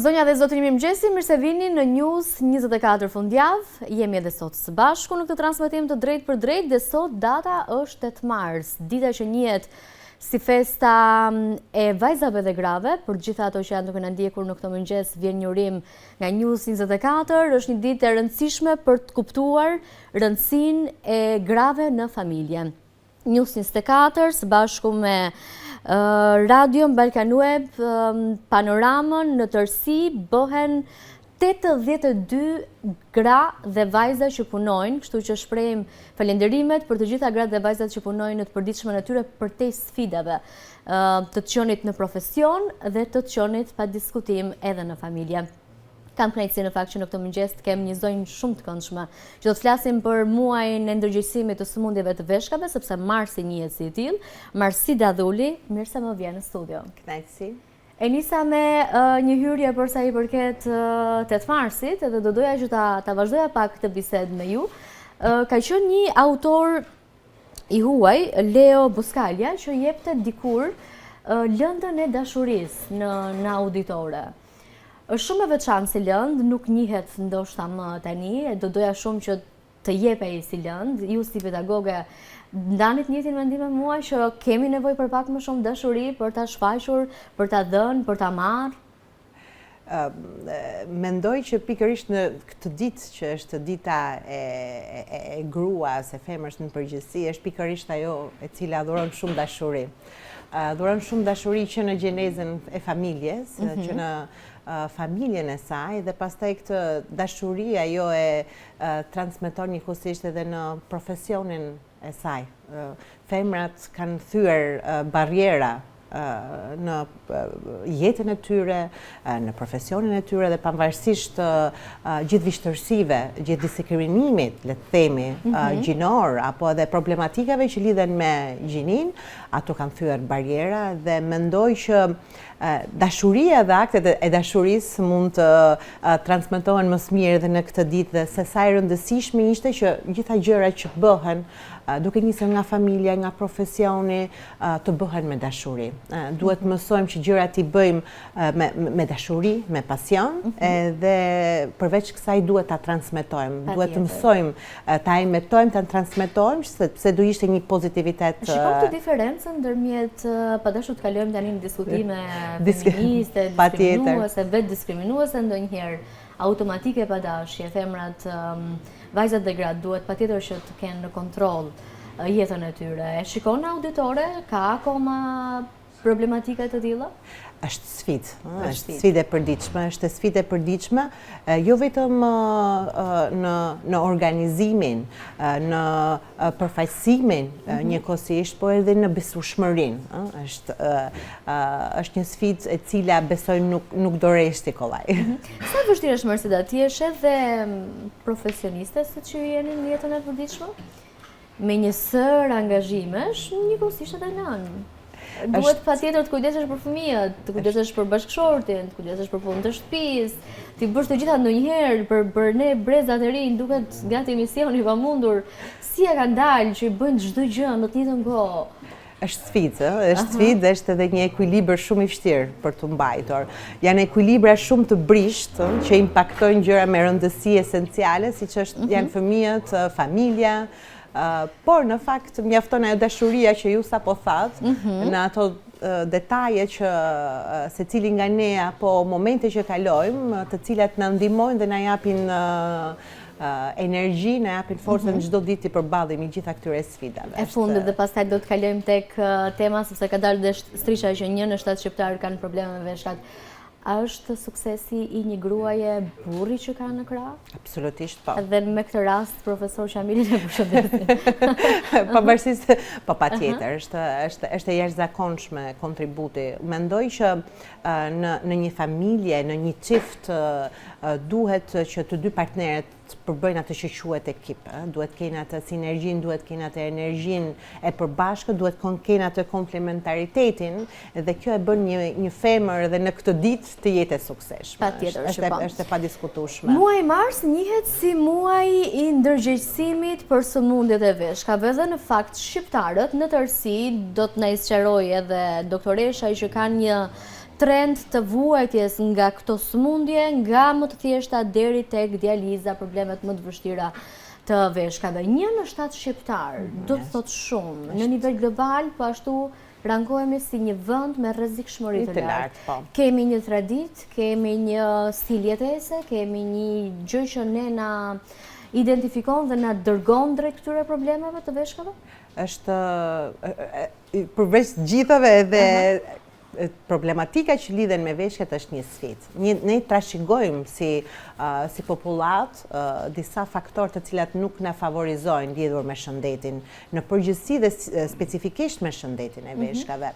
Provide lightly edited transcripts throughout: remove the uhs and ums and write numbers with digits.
Zonja dhe zotëri mirëmëngjesi, mirë se vini në News 24 fundjavë. Jemi edhe sot së bashku në këtë transmetim të drejt për drejt dhe sot data është 8 mars, dita që njihet si festa e vajzave dhe grave. Për gjitha ato që janë duke na ndjekur në këtë mëngjes, vjen një urim nga News 24. Është një ditë e rëndësishme për të kuptuar rëndësinë e grave në familje. News 24 së bashku me Radio Balkan Web, Panoramën në tërësi bëhen 82 gra dhe vajza që punojnë, kështu që shprehim falënderimet për të gjitha gratë dhe vajzat që punojnë në të përditshmën e tyre përtej sfidave të çonit në profesion dhe të çonit pa diskutim edhe në familje. Kam kënaqësi në fakt që në këtë mëngjes kem një zonjë shumë të këndshme, që do të flasim për muajin e ndërgjegjësimit të sëmundjeve të veshkave, sepse marsi njihet si i tillë. Marsida Dhuli, mirë se më vjen në studio. Kënaqësi. E nisa me një hyrje për sa i përket 8 marsit, edhe do doja që ta vazhdoja pak këtë bisedë me ju. Ka qenë një autor i huaj, Leo Buskalja, që jepte dikur lëndën e dashurisë në auditore. Është shumë e veçantë si lëndë, nuk njihet ndoshta më tani, do doja shumë që të jepej si lëndë. Ju si pedagoge ndanit njëjtin mendim me mua që kemi nevojë për pak më shumë dashuri për ta shfaqur, për ta dhënë, për ta marrë? Mendoj që pikërisht në këtë ditë që është dita e gruas, e femrës në përgjithësi, është pikërisht ajo e cila dhuron shumë dashuri. Dhuron shumë dashuri që në gjenezën e familjes, që në familjen e saj, dhe pastaj këtë dashuri ajo e transmeton njëkohësisht edhe në profesionin e saj. Femrat kanë thyer barriera në jetën e tyre, në profesionin e tyre dhe pavarësisht gjithë vështirësive, gjithë diskriminimit, le të themi, gjinor apo edhe problematikave që lidhen me gjinin, ato kanë thyer barriera dhe mendoj që dashuria dhe aktet e dashurisë mund të transmetohen më së miri edhe në këtë ditë, dhe se sa e rëndësishme ishte që gjitha gjërat që bëhen duke nisur nga familja, nga profesioni, të bëhen me dashuri. Duhet të mësojmë që gjërat i bëjmë me dashuri, me pasion, dhe përveç kësaj duhet ta transmetojmë. Duhet të mësojmë, ta emetojmë, ta transmetojmë, sepse do ishte një pozitivitet. Shikojmë këtë diferencën ndërmjet, padashur të kalojmë tani në diskutime feministe, diskriminuese, vetë diskriminuese ndonjëherë, automatike padashje, femrat, vajzat dhe gratë duhet patjetër që të kenë në kontroll jetën e tyre. E shikon në auditore, ka akoma problematika të tilla? Është sfidë, është sfidë e përditshme, është sfidë e përditshme, jo vetëm në organizimin, në përfaqësimin njëkohësisht, por edhe në besueshmërinë. Është një sfidë e cila besoj nuk do rreshti kollaj. Sa vështirë është Marsida, ti je edhe profesioniste siç ju jeni në jetën e përditshme? Me një sër angazhimesh, njëkohësisht edhe nënë. Duhet patjetër të kujdesesh për fëmijët, të kujdesesh për bashkëshortin, të kujdesesh për punën të shtëpisë, ti bësh të gjitha ndonjëherë për ne brezat e rinj, duket gati misioni i pamundur. Si e kanë dalë që i bëjnë çdo gjë në të njëjtën kohë? Është sfidë, është edhe një ekuilibër shumë i vështirë për të mbajtur. Janë ekuilibra shumë të brisht që impaktojnë gjëra me rëndësi esenciale, siç janë fëmijët, familja. Por në fakt mjafton ajo dashuria që ju sapo thatë, në ato detaje që secili nga ne apo momente që kalojmë, të cilat na ndihmojnë dhe na japin energji, na japin forcën çdo ditë të përballemi gjitha këtyre sfidave. E fundit dhe pastaj do të kalojmë tek tema, sepse ka dalë dhe strisha që 1 në 7 shqiptarë kanë probleme me veshkat. A është suksesi i një gruaje burri që ka në krah? Absolutisht po. Dhe me këtë rast, profesor Shamilin e përshëndesim. Pavarësisht, po patjetër, është e jashtëzakonshme kontributi. Mendoj që në një familje, në një çift, duhet që të dy partnerët të përbëjnë atë që quhet ekip. Duhet kenë atë sinergjinë, duhet kenë atë energjinë e përbashkët, duhet kenë atë komplementaritetin, dhe kjo e bën një femër dhe në këtë ditë të jetë e suksesshme. Patjetër, është e padiskutueshme. Muaji mars njihet si muaji i ndërgjegjësimit për sëmundjet e veshkave, dhe në fakt shqiptarët në tërësi, do të na sqarojë edhe doktoresha që kanë trend të vuajtjes nga këto sëmundje, nga më të thjeshta deri tek dializa, problemet më të vështira të veshkave. 1 në 7 shqiptar, do të thotë shumë, në nivel global, po ashtu rankohemi si një vend me rrezikshmëri të lartë. Kemi një traditë, kemi një stil jetese, kemi një gjë që ne na identifikon dhe na dërgon drejt këtyre problemeve të veshkave? Është përveç gjithave edhe problematika që lidhen me veshjet është një sfidë. Ne trashëgojmë si popullat disa faktorë të cilat nuk na favorizojnë lidhur me shëndetin, në përgjithësi dhe specifikisht me shëndetin e veshkave.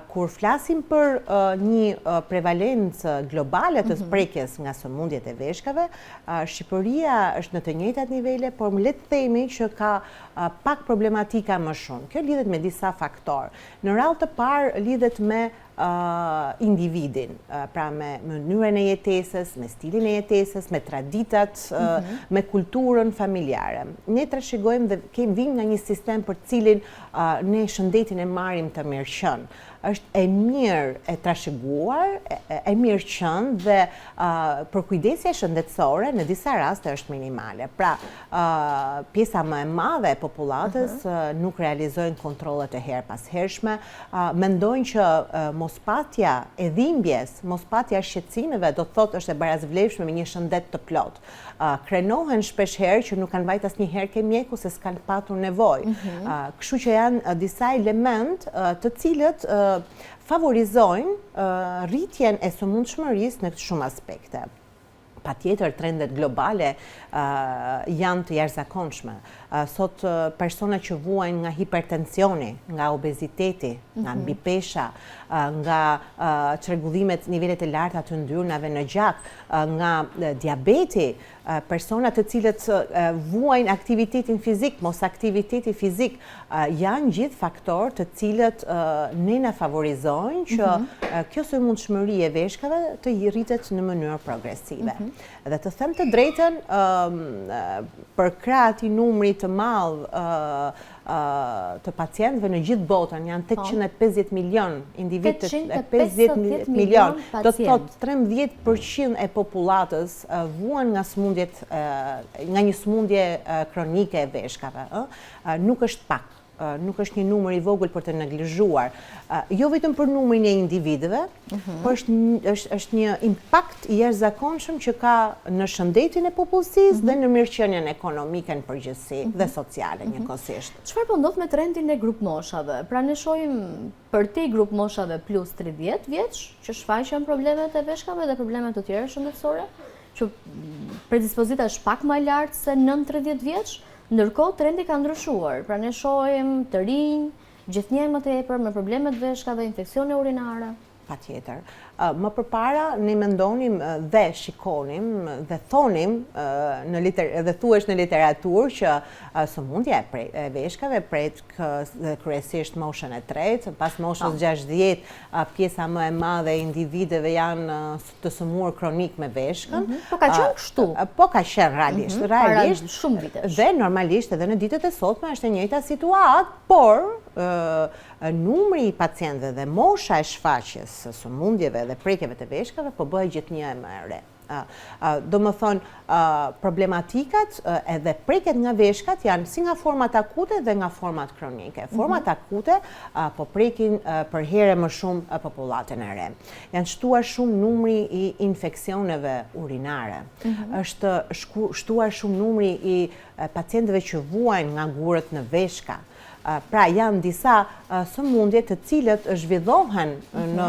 Kur flasim për një prevalencë globale të prekjes nga sëmundjet e veshkave, Shqipëria është në të njëjtat nivele, por le të themi që ka pak problematika më shumë. Kjo lidhet me disa faktorë. Në radhë të parë lidhet me individin, pra me mënyrën e jetesës, me stilin e jetesës, me traditat, me kulturën familjare. Ne trashëgojmë dhe vim nga një sistem për cilin ne shëndetin e marrim të mirëqenë. Është e mirë e trashëguar, e mirë qenë dhe përkujdesja shëndetësore në disa raste është minimale. Pra, pjesa më e madhe e popullatës nuk realizojnë kontrollet e her pas hershme, mendojnë që mospatja e dhimbjes, mospatja e shqetësimeve do të thotë është e barazvlefshme me një shëndet të plot. Krenohen shpeshherë që nuk kanë vajt asnjëherë ke mjeku se s'kanë patur nevojë. Kështu që janë disa element të cilët favorizojnë rritjen e sëmundshmërisë në shumë aspekte. Patjetër trendet globale janë të jashtëzakonshme. Sot persona që vuajnë nga hipertensioni, nga obeziteti, nga mbipesha, nga çrregullimet, nivelet e larta të yndyrnave në gjak, nga diabeti, persona të cilët vuajnë aktivitetin fizik, mos aktiviteti fizik, janë gjithë faktorë të cilët ne na favorizojnë që kjo sëmundshmëri e veshkave të rritet në mënyrë progresive. Dhe të them të drejtën, për krah atij numri të madh të pacientëve në gjithë botën, janë 850 milion individ, 850 milion, do të thotë 13% e popullatës vuan nga sëmundjet, nga një sëmundje kronike e veshkave. Nuk është pak. Nuk është një numër i vogël për të neglizhuar. Jo vetëm për numrin e individëve, por është një impakt i jashtëzakonshëm që ka në shëndetin e popullsisë dhe në mirëqenien ekonomike në përgjithësi dhe sociale njëkohësisht. Çfarë po ndodh me trendin e grup moshave? Pra ne shohim për te grup moshave plus 30 vjeç që shfaqen problemet e veshkave dhe problemet të tjera shëndetësore, që predispozita është pak më e lartë se nën 30 vjeç. Ndërkohë trendi ka ndryshuar, pra ne shohim të rinj, gjithnjë më tepër me probleme të veshkave, infeksione urinare. Patjetër. Më përpara ne mendonim dhe shikonim dhe thonim dhe thuhesh në literaturë që sëmundja e veshkave pret kryesisht moshën e tretë, pas moshës 60 pjesa më e madhe e individëve janë të sëmurë kronik me veshkën. Po ka qenë kështu? Po ka qenë realisht. Para shumë vitesh. Dhe normalisht edhe në ditët e sotme është e njëjta situatë, por numri i pacientëve dhe mosha e shfaqjes së sëmundjeve dhe prekjeve të veshkave po bëhet gjithnjë më e re. Do më thonë, problematikat edhe preket nga veshkat janë si nga format akute dhe nga format kronike. Format akute po prekin për here më shumë popullatën e re. Janë shtuar shumë numri i infeksioneve urinare. Është shtuar shumë numri i pacientëve që vuajnë nga gurët në veshka. Pra janë disa sëmundje të cilët zhvillohen në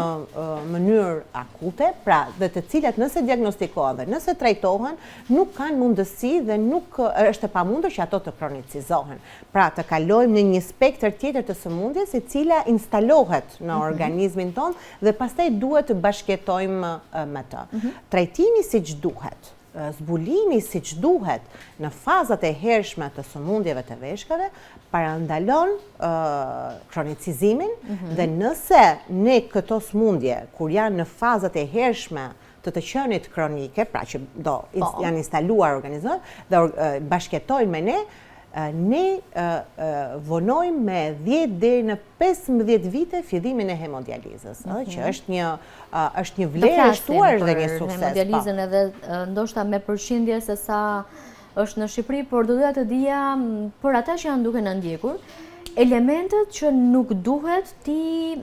mënyrë akute, pra dhe të cilat nëse diagnostikohen dhe nëse trajtohen, nuk kanë mundësi dhe nuk është e pamundur që ato të kronicizohen. Pra të kalojmë në një spektër tjetër të sëmundjes e cila instalohet në organizmin tonë dhe pastaj duhet të bashkëjetojmë me të. Trajtimi siç duhet, zbulimi siç duhet në fazat e hershme të sëmundjeve të veshkave parandalon kronicizimin dhe nëse ne këto sëmundje kur janë në fazat e hershme të qenit kronike, pra që janë instaluar organizmat dhe bashkëtojnë me ne, ne vonojmë me 10 deri në 15 vite fillimin e hemodializës, që është një vlerë e shtuar dhe një sukses. Hemodializën edhe ndoshta me përqindje se sa është në Shqipëri, por do doja të dija për ata që janë duke na ndjekur, elementet që nuk duhet ti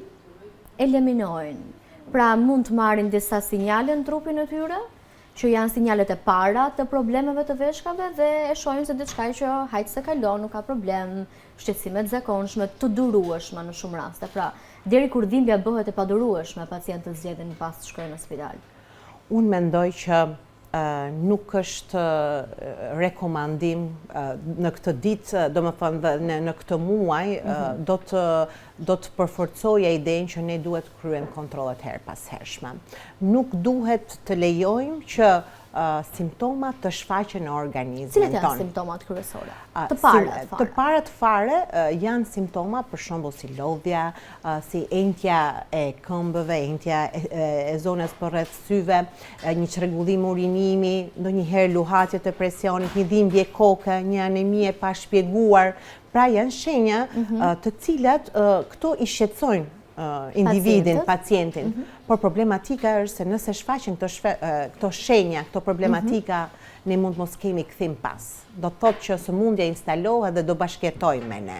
eliminojnë. Pra mund të marrin disa sinjale në trupin e tyre, që janë sinjalet e para të problemeve të veshkave dhe e shohin se diçka që hajtë se kalon, nuk ka problem, shqetësime të zakonshme, të durueshme në shumë raste. Pra, deri kur dhimbja bëhet e padurueshme, pacientët zgjedhin pas të shkojnë në spital. Unë mendoj që nuk është rekomandim në këtë ditë, do më thënë në këtë muaj, do të përforcoja idenë që ne duhet kryejmë kontrollet her pas hershme. Nuk duhet të lejojmë që simptomat të shfaqen në organizmin tonë. Cilat janë simptomat kryesore? Të parat fare. Të parat fare janë simptoma për shembull si lodhja, si enjtja e këmbëve, enjtja e zonës përreth syve, një çrregullim urinimi, ndonjëherë luhatje të presionit, një dhimbje koke, një anemi e pashpjeguar. Pra janë shenja të cilat këto i shqetësojnë individin, pacientin. Por problematika është se nëse shfaqen këto shenja, këto problematika, ne mund mos kemi kthim pas. Do të thotë që sëmundja instalohet dhe do bashkëjetojmë me ne.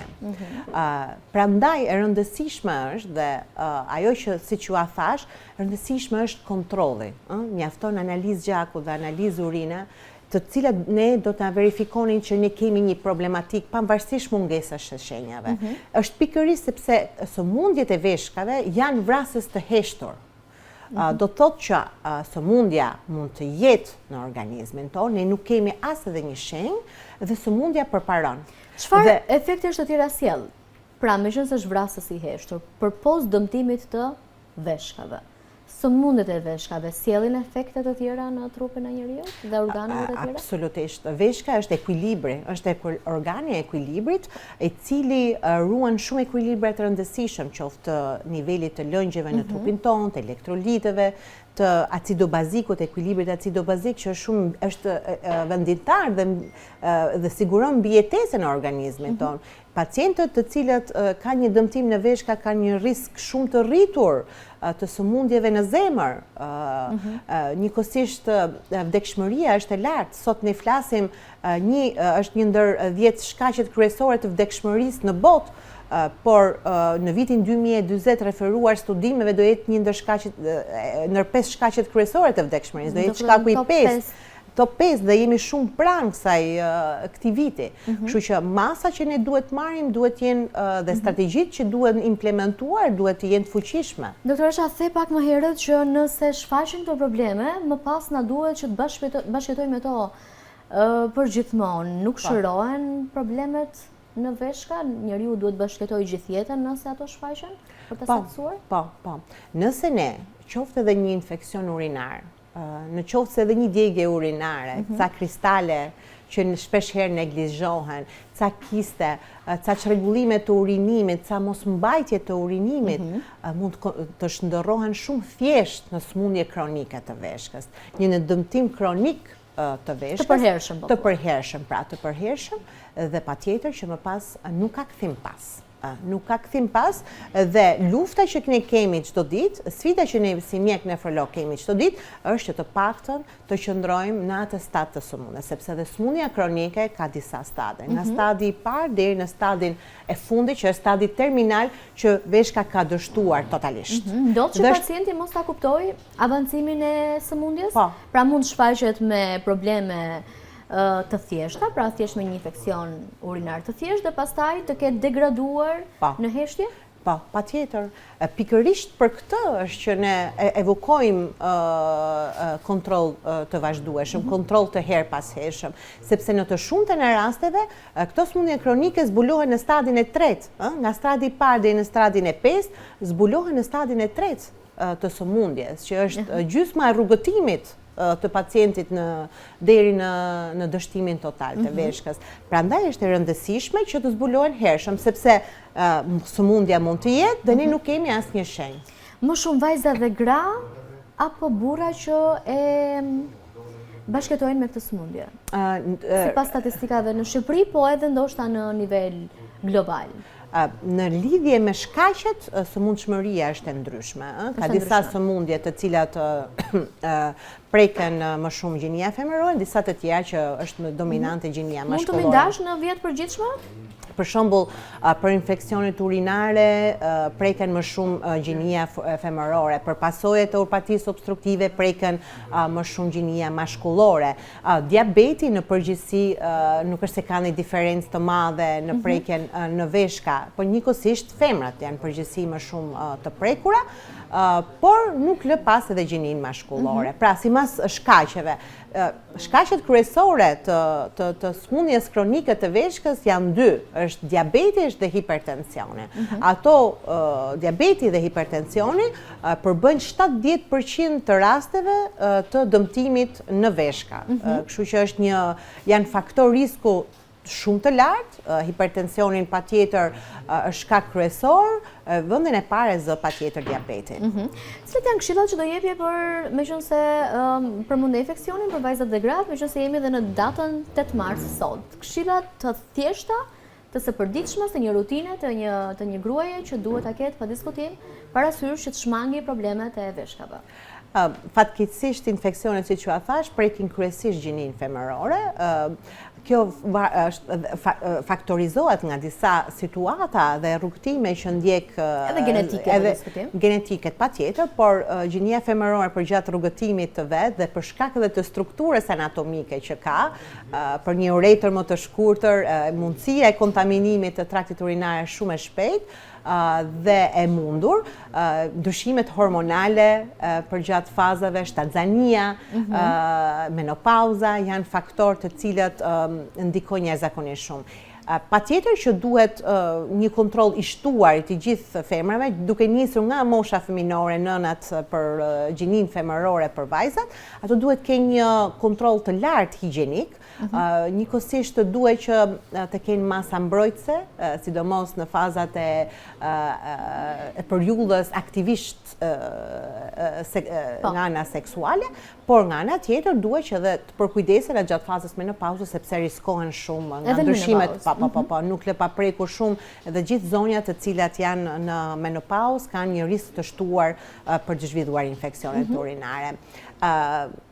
Prandaj e rëndësishme është dhe ajo që siç ju thash, rëndësishme është kontrolli. Mjafton analizë gjaku dhe analizë urine, të cilat ne do të verifikonin që ne kemi një problematik pavarësisht mungesës së shenjave. Është pikërisht sepse sëmundjet e veshkave janë vrasës të heshtur. Do të thotë që sëmundja mund të jetë në organizmin tonë, ne nuk kemi as edhe një shenjë dhe sëmundja përparon. Çfarë efekte të tjera sjell? Pra, meqenëse është vrasës i heshtur, përpos dëmtimit të veshkave. Sëmundet e veshkave sjellin efekte të tjera në trupin e njeriut dhe organeve të tjera? Absolutisht. Veshka është ekuilibri, është organi e ekuilibrit, i cili ruan shumë ekuilibre të rëndësishëm, qoftë nivelit të lëngjeve në trupin tonë, të elektroliteve, të acidobazikut, ekuilibrit acidobazik që është venditar dhe siguron mbijetesën e organizmit tonë. Pacientët të cilët ka një dëmtim në veshka ka një risk shumë të rritur të sëmundjeve në zemër. Njëkohësisht vdekshmëria është e lartë. Sot ne flasim është një ndër 10 shkaqet kryesore të vdekshmërisë në botë, por në vitin 2020 referuar studimeve do jetë një ndër 5 shkaqet kryesore të vdekshmërisë, do jetë shkaku i 5. Top 5 dhe jemi shumë pranë këtij viti. Kështu që masa që ne duhet marrim duhet jenë dhe strategjitë që duhet implementuar duhet të jenë të fuqishme. Doktoresha, the pak më herët që nëse shfaqen këto probleme, më pas na duhet që të bashkëjetojmë me to përgjithmonë. Nuk shërohen problemet në veshka, njeriu duhet bashkëjetojë gjithë jetën nëse ato shfaqen për të saktuar? Po. Nëse ne qoftë edhe një infeksion urinar, në qoftë se edhe një djegje urinare, ca kristale që shpesh herë neglizhohen, ca kiste, ca çrregullime të urinimit, ca mosmbajtje të urinimit, mund të shndërrohen shumë thjesht në sëmundje kronike të veshkës. Një dëmtim kronik të veshkës, të përhershëm dhe patjetër që më pas nuk ka kthim pas. Nuk ka kthim pas dhe lufta që ne kemi çdo ditë, sfida që ne si mjek nefrolog kemi çdo ditë, është që të paktën të qëndrojmë në atë stad të sëmundjes, sepse dhe sëmundja kronike ka disa stade, nga stadi i parë deri në stadin e fundit, që është stadi terminal që veshka ka dështuar totalisht. Ndodh që pacienti mos ta kuptojë avancimin e sëmundjes? Po. Pra mund shfaqet me probleme të thjeshta, pra thjesht me një infekcion urinar të thjeshtë dhe pastaj të ketë degraduar në heshtje? Po, patjetër. Pikërisht për këtë është që ne evokojmë kontroll të vazhdueshëm, kontroll të her pas hershëm, sepse në të shumtën e rasteve këto sëmundje kronike zbulohen në stadin e tretë, nga stadi i parë deri në stadin e 5, zbulohen në stadin e tretë të sëmundjes, që është gjysma e rrugëtimit të pacientit deri në dështimin total të veshkës. Prandaj është e rëndësishme që të zbulohen hershëm, sepse sëmundja mund të jetë dhe ne nuk kemi asnjë shenjë. Më shumë vajza dhe gra apo burra që bashkëtojnë me këtë sëmundje? Sipas statistikave në Shqipëri, po edhe ndoshta në nivel global. Në lidhje me shkaqet, sëmundshmëria është e ndryshme. Ka disa sëmundje të cilat preken më shumë gjinia femërore, disa të tjera që është dominante gjinia mashkullore. Mund të mindash në 10 përgjithshme? Për shembull, për infeksionet urinare preken më shumë gjinia femërore, për pasojat e urpatisë obstruktive preken më shumë gjinia mashkullore. Diabeti në përgjithësi nuk është se ka një diferencë të madhe në prekjen në veshka, por njëkohësisht femrat janë përgjithësi më shumë të prekura, por nuk lë pas edhe gjinin mashkullore. Pra, simas shkaqeve, shkaqet kryesore të sëmundjes kronike të veshkës janë dy, është diabeti dhe hipertensioni. Ato, diabeti dhe hipertensioni përbëjnë 70% të rasteve të dëmtimit në veshka. Kështu që janë faktor risku shumë të lartë, hipertensionin patjetër është shkak kryesor, vendin e parë zë patjetër diabetin. Cilat janë këshillat që do jepje meqense për mund infeksionin për vajzat dhe gratë, meqense jemi edhe në datën 8 mars sot. Këshillat të thjeshta, të së përditshme, të një rutine, të një gruaje që duhet ta ketë pa diskutim, parasysh që të shmangi problemet e veshkave. Fatkeqësisht infeksionet, siç ju thash, prekin kryesisht gjinin femërore. Kjo faktorizohet nga disa situata dhe rrugtime që ndjek edhe genetiket patjetër, por gjinia femërore përgjatë rrugëtimit të vet dhe për shkak edhe të strukturës anatomike që ka, për një uretër më të shkurtër, mundësia e kontaminimit të traktit urinar shumë e shpejtë dhe e mundur, ndryshimet hormonale përgjatë fazave, shtatzania, menopauza janë faktor të cilët ndikojnë jashtëzakonisht shumë. Patjetër që duhet një kontroll i shtuar të gjithë femrave, duke nisur nga mosha fëminore, nënat për gjinin femërore për vajzat, ato duhet ke një kontroll të lartë higienik, njëkohësisht duhet që të kenë masa mbrojtëse, sidomos në fazat e periudhës aktivisht nga ana seksuale, por nga ana tjetër duhet që edhe të përkujdesen gjatë fazës menopauzës sepse riskohen shumë nga ndryshimet, nuk lë pa prekur shumë edhe gjithë zonjat të cilat janë në menopauzë kanë një risk të shtuar për të zhvilluar infeksionet urinare.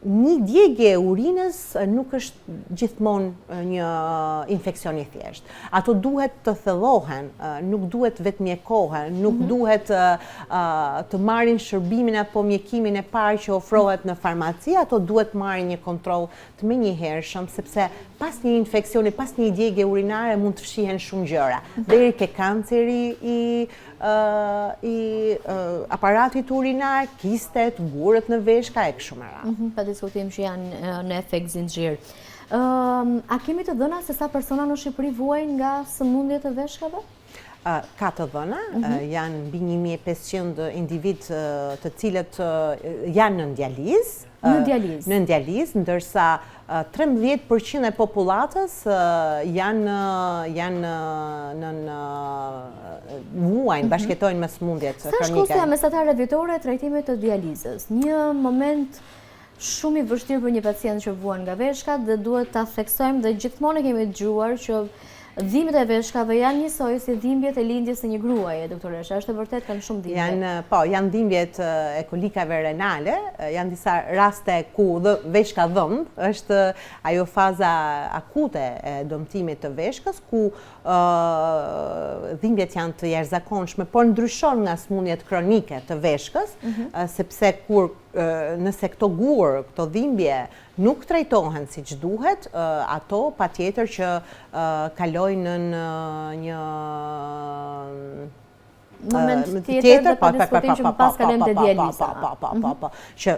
Një djegje e urinës nuk është gjithmonë një infekcion i thjeshtë. Ato duhet të thellohen, nuk duhet vetëm mjekohen, nuk duhet të marrin shërbimin apo mjekimin e parë që ofrohet në farmaci, ato duhet marrin një kontroll të menjëhershëm sepse pas një infeksioni, pas një djegje urinare mund të fshihen shumë gjëra, deri ke kanceri i aparatit urinar, kistet, gurët në veshka e kështu me radhë. Pa diskutim që janë në efekt zinxhir. A kemi të dhëna se sa persona në Shqipëri vuajnë nga sëmundjet e veshkave? Ka të dhëna, janë mbi 1500 individ të cilët janë në dializë. Në dializë, ndërsa 13% e popullatës janë vuajnë, bashkëtojnë me sëmundjet kronike. Sa është kostja mesatare vitore e trajtimit të dializës? Një moment shumë i vështirë për një pacient që vuan nga veshkat dhe duhet ta theksojmë dhe gjithmonë kemi dëgjuar që dhimbjet e veshkave janë njësoj si dhimbjet e lindjes së një gruaje, doktoresha, është e vërtet kanë shumë dhimbje? Janë dhimbjet e kolikave renale, janë disa raste ku veshka dhëmb, është ajo faza akute e dëmtimit të veshkës, ku dhimbjet janë të jashtëzakonshme, por ndryshon nga sëmundjet kronike të veshkës, sepse nëse këto gurë, këto dhimbje nuk trajtohen si që duhet, ato patjetër që kalojnë në një moment tjetër dhe pa diskutim që pas kalojmë te dializa. Që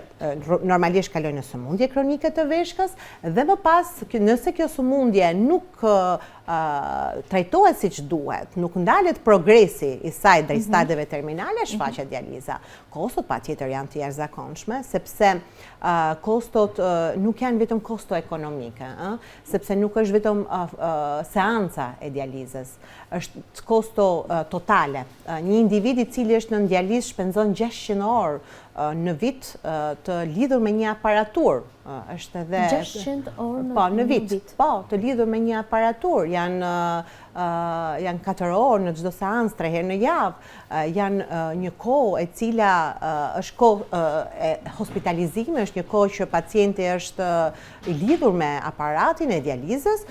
normalisht kalojnë në sëmundje kronike të veshkës dhe më pas, nëse kjo sëmundje nuk trajtohet si që duhet, nuk ndalet progresi i saj drejt stadeve terminale, shfaqet dializa. Kostot patjetër janë të jashtëzakonshme, sepse kostot nuk janë vetëm kosto ekonomike, sepse nuk është vetëm seanca e dializës, është kosto totale. Një individ i cili është në dializë shpenzon 600 orë në vit të lidhur me një aparatur. Është edhe 600 orë në vit. Po, të lidhur me një aparatur. Janë 4 orë në çdo seancë, 3 herë në javë. Janë një kohë e cila është kohë e hospitalizimit, është një kohë që pacienti është i lidhur me aparatin e dializës,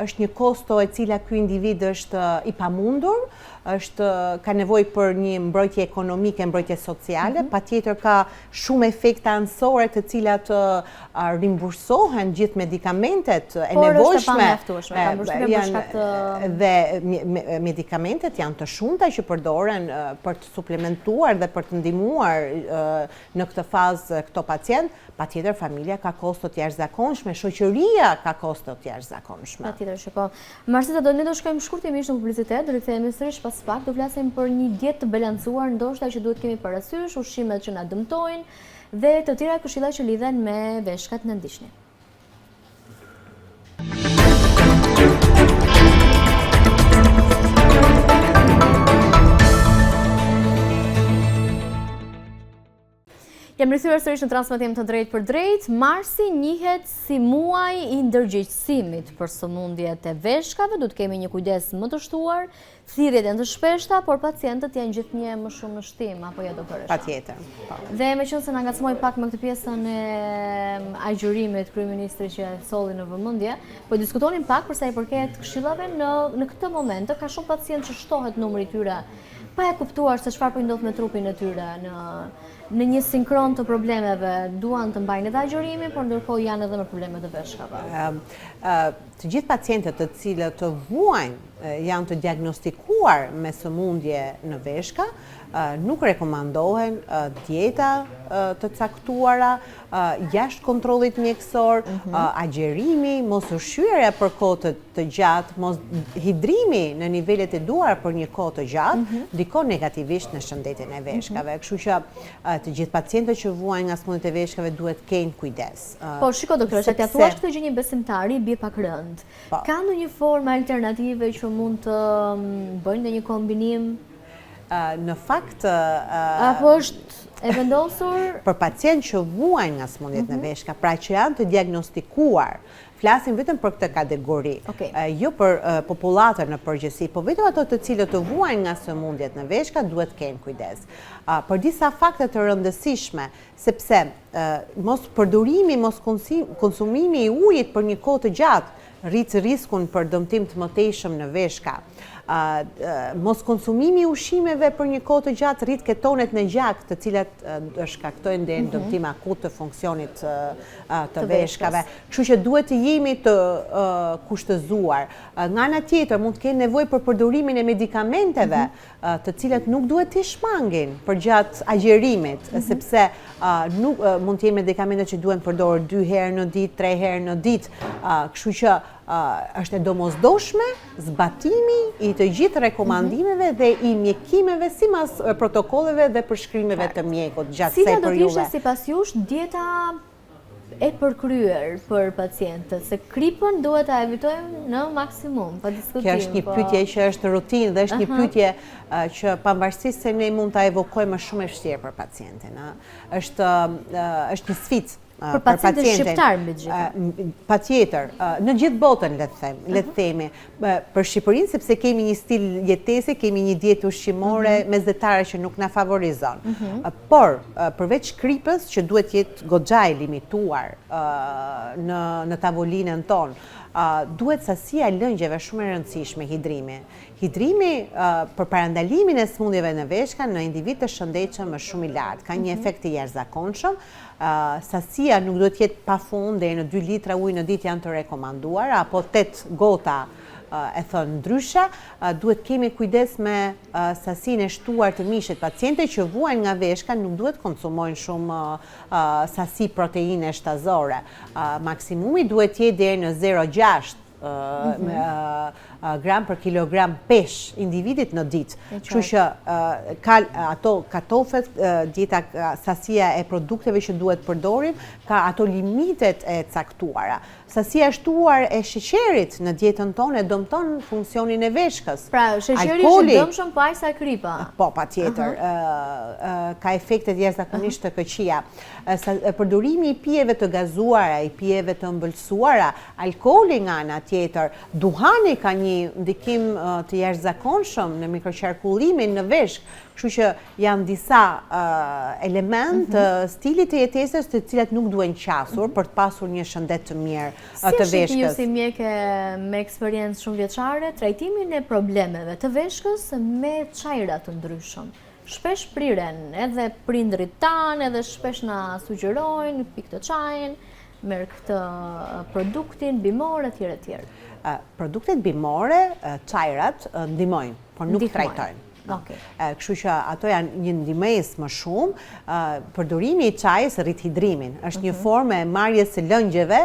është një kosto e cila ky individ është i pamundur, ka nevojë për një mbrojtje ekonomike, mbrojtje sociale, patjetër ka shumë efekte anësore të cilat rimbursohen gjithë medikamentet e nevojshme. Dhe medikamentet janë të shumta që përdoren për të suplementuar dhe për të ndihmuar në këtë fazë këto pacient. Patjetër familja ka kosto të jashtëzakonshme, shoqëria ka kosto të jashtëzakonshme. Patjetër që po. Marsita, ne do shkojmë shkurtimisht në publicitet, do rikthehemi sërish pas pak, do flasim për një dietë të balancuar, ndoshta që duhet kemi parasysh, ushqimet që na dëmtojnë dhe të tjera këshilla që lidhen me veshkat. Në ndiqni. Jam rikthyer sërish në transmetim të drejtë për drejtë. Marsi njihet si muaj i ndërgjegjësimit për sëmundjet e veshkave, duhet kemi një kujdes më të shtuar, thirrjet janë të shpeshta, por pacientët janë gjithnjë më shumë në shtim, apo jo doktoresha? Patjetër. Dhe meqense na ngacmoi pak me këtë pjesën e agjërimit kryeministri që solli në vëmendje, po diskutonin pak për sa i përket këshillave në këtë moment, ka shumë pacientë që shtohet numri i tyre pa e kuptuar se çfarë po i ndodh me trupin e tyre në një sinkron të problemeve, duan të mbajnë edhe agjërimin, por ndërkohë janë edhe me probleme të veshkave. Të gjithë pacientët të cilët të vuajnë janë të diagnostikuar me sëmundje në veshka, nuk rekomandohen dieta të caktuara, jashtë kontrollit mjekësor, agjerimi, mos ushqyerja për kohë të gjatë, mos hidrimi në nivelet e duara për një kohë të gjatë, ndikon negativisht në shëndetin e veshkave. Kështu që të gjithë pacientët që vuajnë nga sëmundjet e veshkave duhet kenë kujdes. Po, shiko doktoresha, t'ia thuash këtë gjë një besimtari bie pak rënd. Ka ndonjë formë alternative që mund të bëjnë ndonjë kombinim? Në fakt, apo është e vendosur për pacientë që vuajnë nga sëmundjet në veshka, pra që janë të diagnostikuar, flasim vetëm për këtë kategori, jo për popullatën në përgjithësi, po vetëm ato të cilët të vuajnë nga sëmundjet në veshka duhet kenë kujdes. Për disa fakte të rëndësishme, sepse mos përdorimi, mos konsumimi i ujit për një kohë të gjatë rrit riskun për dëmtim të mëtejshëm në veshka. Mos konsumimi i ushqimeve për një kohë të gjatë rrit ketonet në gjak, të cilat shkaktojnë dhe dëmtim akut të funksionit të veshkave. Kështu që duhet të jemi të kushtëzuar. Nga ana tjetër mund të kenë nevojë për përdorimin e medikamenteve, të cilat nuk duhet të shmangin përgjatë agjerimit, sepse nuk mund të jenë medikamente që duhen përdorur 2 herë në ditë, 3 herë në ditë. Kështu që është e domosdoshme zbatimi i të gjithë rekomandimeve dhe i mjekimeve sipas protokolleve dhe përshkrimeve të mjekut gjatë kësaj periudhe. Cila do të ishte sipas jush dieta e përkryer për pacientët, se kripën duhet ta evitojmë në maksimum, pa diskutim. Kjo është një pyetje që është rutinë dhe është një pyetje që pavarësisht se ne mund ta evokojmë më shumë e vështirë për pacientin. Është një sfidë për pacientët shqiptar mbi gjithë. Patjetër, në gjithë botën le të themi, për Shqipërinë sepse kemi një stil jetese, kemi një dietë ushqimore mesdhetare që nuk na favorizon. Por përveç kripës që duhet jetë goxha e limituar në tavolinën tonë, duhet sasia e lëngjeve shumë e rëndësishme, hidrimi për parandalimin e sëmundjeve në veshka në individ të shëndetshëm është shumë i lartë, ka një efekt të jashtëzakonshëm. Sasia nuk duhet jetë pafund, deri në 2 litra ujë në ditë janë të rekomanduar, apo 8 gota e thënë ndryshe. Duhet kemi kujdes me sasinë e shtuar të mishit. Pacientët që vuajnë nga veshka nuk duhet konsumojnë shumë sasi proteine shtazore. Maksimumi duhet jetë deri në 0,6 gram për kilogram pesh individit në ditë. Kështu që ato katofet, dieta, sasia e produkteve që duhet përdorim, ka ato limitet e caktuara. sasia e shtuar e sheqerit në dietën tonë e dëmton funksionin e veshkës. Pra, sheqeri është i dëmshëm pa aq sa kripa. Po, patjetër. Ka efektet jashtëzakonisht të këqija. Përdorimi i pijeve të gazuara, i pijeve të ëmbëlsuara, alkooli nga ana tjetër, duhani ka një ndikim të jashtëzakonshëm në mikroqarkullimin në veshk. Kështu që janë disa element të stilit të jetesës të cilat nuk duhen qasur për të pasur një shëndet të mirë të veshkës. Si ju si mjeke me eksperiencë shumë vjeçare, trajtimin e problemeve të veshkës me çajra të ndryshëm? Shpesh priren edhe prindrit tanë, edhe shpesh na sugjerojnë, pik të çajin, merr këtë produktin bimor etj. Produktet bimore, çajrat ndihmojnë, por nuk trajtojnë. Kështu që ato janë një ndihmës më shumë. Përdorimi i çajit rrit hidrimin. Është një formë e marrjes së lëngjeve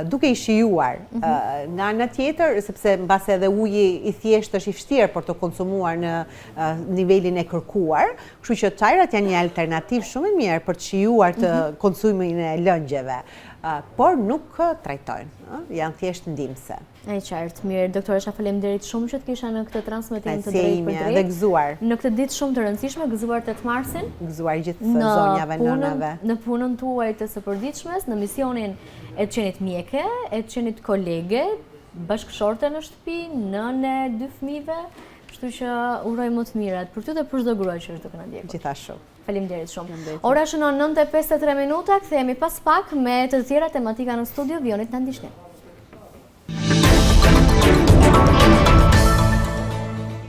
duke i shijuar. Nga ana tjetër, sepse mbase edhe uji i thjeshtë është i vështirë për të konsumuar në nivelin e kërkuar, kështu që çajrat janë një alternativë shumë e mirë për të shijuar të konsumimin e lëngjeve. Por nuk trajtojnë, janë thjesht ndihmëse. E qartë, mirë, doktoresha, faleminderit shumë që të kisha në këtë transmetim të drejtë për drejtë. Dhe gëzuar. Në këtë ditë shumë të rëndësishme, gëzuar 8 Marsin. Gëzuar gjithë zonjave nënave. Në punën tuaj të së përditshmes, në misionin e të qenit mjeke, e të qenit kolege, bashkëshorte në shtëpi, nëne 2 fëmijëve, kështu që uroj më të mirat për ty dhe për çdo grua që është duke na ndjekur. Gjithashtu. Faleminderit shumë. Ora shënon 9:53 minuta, kthehemi pas pak me të tjera tematika në studio. Vionit na ndiqni.